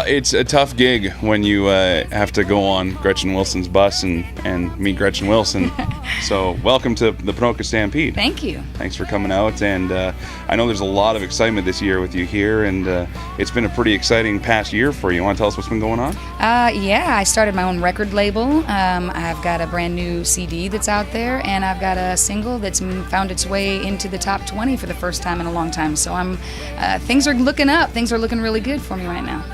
It's a tough gig when you have to go on Gretchen Wilson's bus and meet Gretchen Wilson. So welcome to the Ponoka Stampede. Thank you. Thanks for coming out. And I know there's a lot of excitement this year with you here, and it's been a pretty exciting past year for you. You want to tell us what's been going on? Yeah, I started my own record label. I've got a brand new CD that's out there, and I've got a single that's found its way into the top 20 for the first time in a long time. So things are looking up. Things are looking really good for me right now.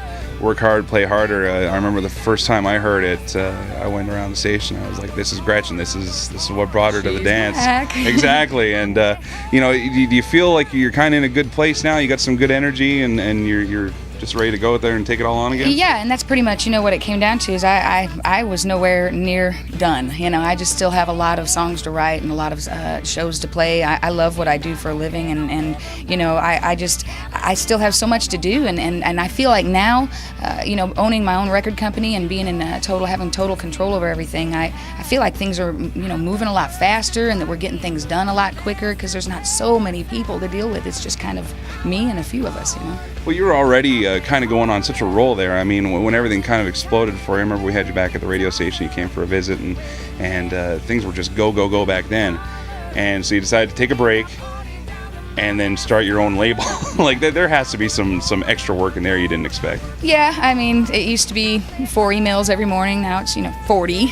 Work hard, play harder. I remember the first time I heard it, I went around the station. I was like, "This is Gretchen. This is what brought her to the dance." Back. Exactly. And do you feel like you're kind of in a good place now? You got some good energy, and you're just ready to go out there and take it all on again? Yeah, and that's pretty much, what it came down to is I was nowhere near done. I just still have a lot of songs to write and a lot of shows to play. I love what I do for a living, and I still have so much to do, and I feel like now, owning my own record company and being having total control over everything, I feel like things are, moving a lot faster, and that we're getting things done a lot quicker because there's not so many people to deal with. It's just kind of me and a few of us, Well, you were already kind of going on such a roll there. I mean, when everything kind of exploded for you, I remember we had you back at the radio station. You came for a visit, and things were just go back then. And so you decided to take a break and then start your own label. Like, there has to be some extra work in there you didn't expect. Yeah, I mean, it used to be 4 emails every morning. Now it's 40.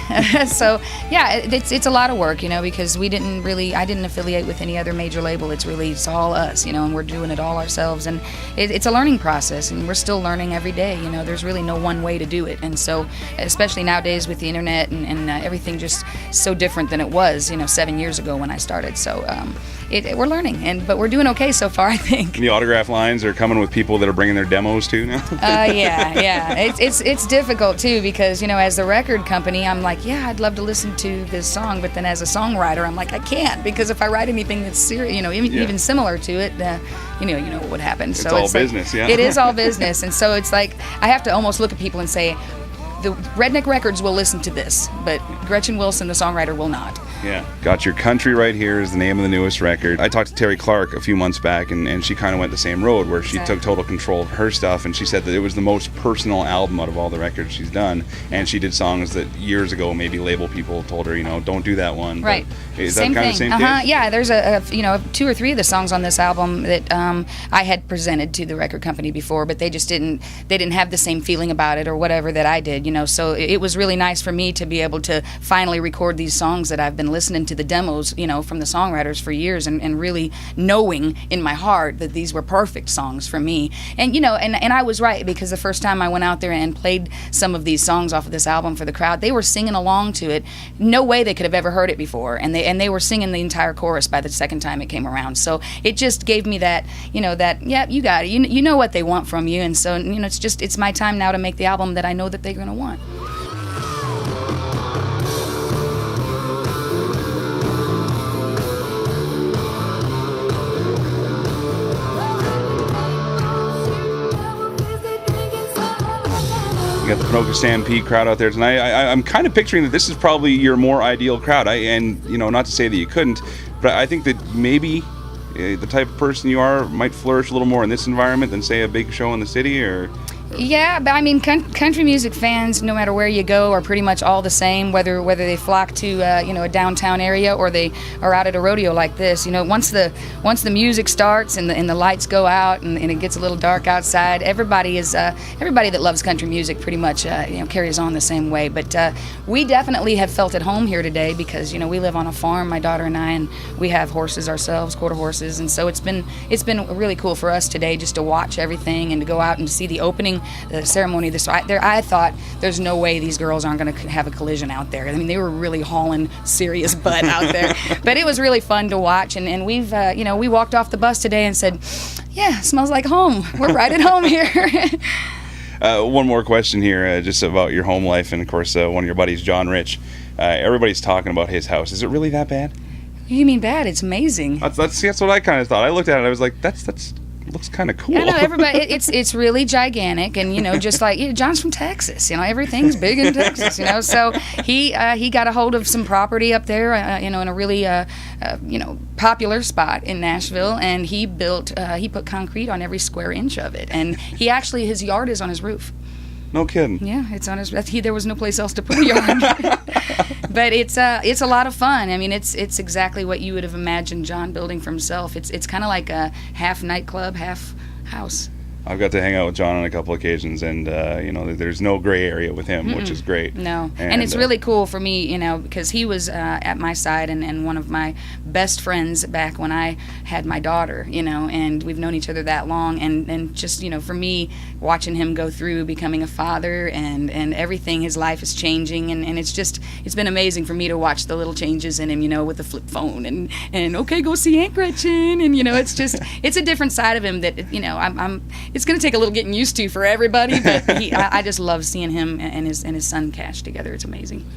So yeah, it's a lot of work, because I didn't affiliate with any other major label. It's all us, and we're doing it all ourselves, and it's a learning process, and we're still learning every day. There's really no one way to do it, and so especially nowadays with the internet and everything just so different than it was 7 years ago when I started. So we're learning, but we're doing okay so far, I think. The autograph lines are coming with people that are bringing their demos too now. Yeah. It's difficult too because as the record company, I'm like, yeah, I'd love to listen to this song, but then as a songwriter, I'm like, I can't, because if I write anything that's serious, even similar to it, you know what would happen. It's all business, yeah. It is all business, and so it's like I have to almost look at people and say, the Redneck Records will listen to this, but Gretchen Wilson, the songwriter, will not. Yeah. Got Your Country Right Here is the name of the newest record. I talked to Terry Clark a few months back, and she kind of went the same road where she took total control of her stuff, and she said that it was the most personal album out of all the records she's done, and she did songs that years ago maybe label people told her, don't do that one. Right. But is that kind of the same case? Yeah, there's a 2 or 3 of the songs on this album that I had presented to the record company before, but they just didn't have the same feeling about it or whatever that I did, so it was really nice for me to be able to finally record these songs that I've been listening to the demos, from the songwriters for years, and really knowing in my heart that these were perfect songs for me. And and I was right, because the first time I went out there and played some of these songs off of this album for the crowd, they were singing along to it. No way they could have ever heard it before, and they were singing the entire chorus by the second time it came around. So it just gave me that, yeah, you got it. You know what they want from you, and so it's my time now to make the album that I know that they're going to want. You got the Ponoka Stampede crowd out there tonight. I'm kind of picturing that this is probably your more ideal crowd. Not to say that you couldn't, but I think that maybe the type of person you are might flourish a little more in this environment than, say, a big show in the city, or... Yeah, but I mean, country music fans, no matter where you go, are pretty much all the same. Whether they flock to a downtown area or they are out at a rodeo like this. Once the music starts and the lights go out and it gets a little dark outside, everybody that loves country music pretty much carries on the same way. But we definitely have felt at home here today because we live on a farm, my daughter and I, and we have horses ourselves, quarter horses, and so it's been really cool for us today just to watch everything and to go out and see the opening. The ceremony I thought there's no way these girls aren't going to have a collision out there. I mean, they were really hauling serious butt out there, but it was really fun to watch. And we've we walked off the bus today and said, yeah, it smells like home. We're right at home here. One more question here, just about your home life, and of course one of your buddies, John Rich. Everybody's talking about his house. Is it really that bad? You mean bad? It's amazing. That's what I kind of thought. I looked at it, I was like, that's looks kind of cool. Yeah, no, everybody. It's really gigantic, and just like John's from Texas. Everything's big in Texas. So he got a hold of some property up there. In a really popular spot in Nashville, and he put concrete on every square inch of it, and his yard is on his roof. No kidding. Yeah, it's on his. There was no place else to put a yard. But it's a lot of fun. I mean, it's exactly what you would have imagined John building for himself. It's kind of like a half nightclub, half house. I've got to hang out with John on a couple occasions, and there's no gray area with him, which is great. No, and it's really cool for me, because he was at my side and one of my best friends back when I had my daughter, and we've known each other that long, and just, for me, watching him go through becoming a father and everything, his life is changing, and it's been amazing for me to watch the little changes in him, with the flip phone and okay, go see Aunt Gretchen, and, it's a different side of him that, it's going to take a little getting used to for everybody, but I just love seeing him and his son Cash together. It's amazing.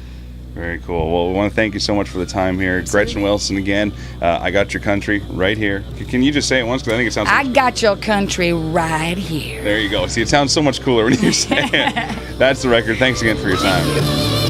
Very cool. Well, we want to thank you so much for the time here. Absolutely. Gretchen Wilson again. I got your country right here. Can you just say it once? Because I think it sounds. I got your country right here. There you go. See, it sounds so much cooler when you say it. That's the record. Thanks again for your time. Thank you.